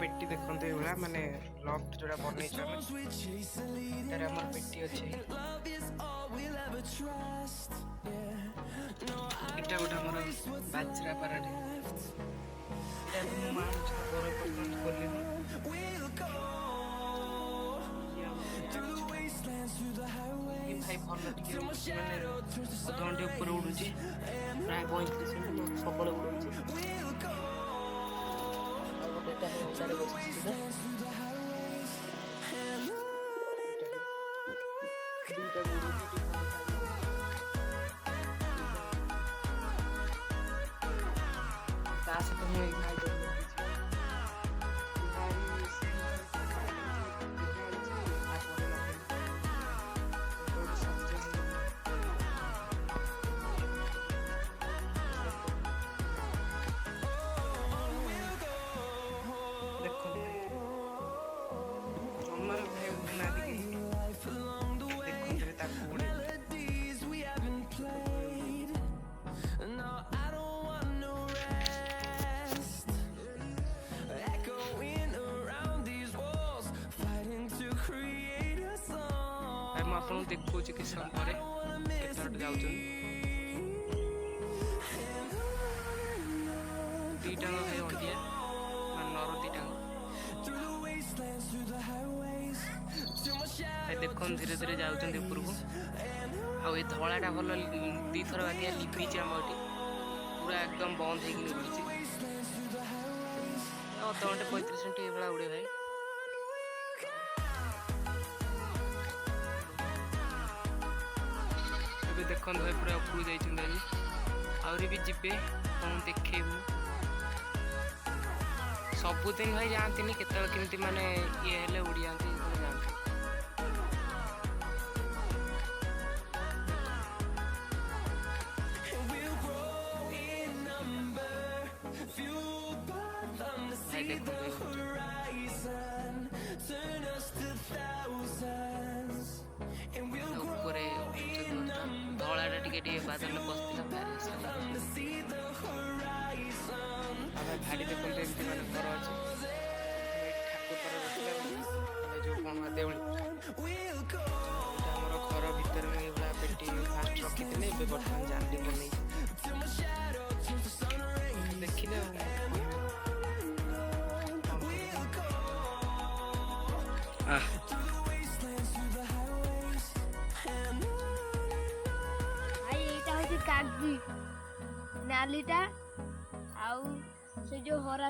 पेटी देखते ये माने लफ्ट जोड़ा बनईछ तार हमर पेटी अछि एटा गोटा हमर बाजरा पाराडे एटा मु मान घर पर्यंत खोली ये भाई भल टिके माने अधघंटे ऊपर उड़ुची प्राय 35 मिनिट सबले उड़ुची गोटेटा ओटारे बसिछि दुईटा उड़ुची ता सहित मैं भाई आपको देखो कि समय पर जाऊँ दीटा है अंडिया नर दीटा देख धीरे धीरे जाऊँ ऊपर को आउ धलाटा भल दी थर बाकी लिपीच आम ये पूरा एकदम बंद हो उड़ी अधघंटे 35 मिनट ये उड़े भाई देखते भाई पूरा उपरू जाइए आहरी भी जीवे कौन देखू सबुदिन भाई जाती केमी माने ये हेले उड़ी जाती धलाटा टे बादल बसला भाड़ी देखते एमती मैंने घर अच्छे ठाकुर जो कौन देवली आम घर भितर में पेटी फास्ट रखी थे बर्तमान जानी बन देखिले कागजी नालीटा आउ से जो हरा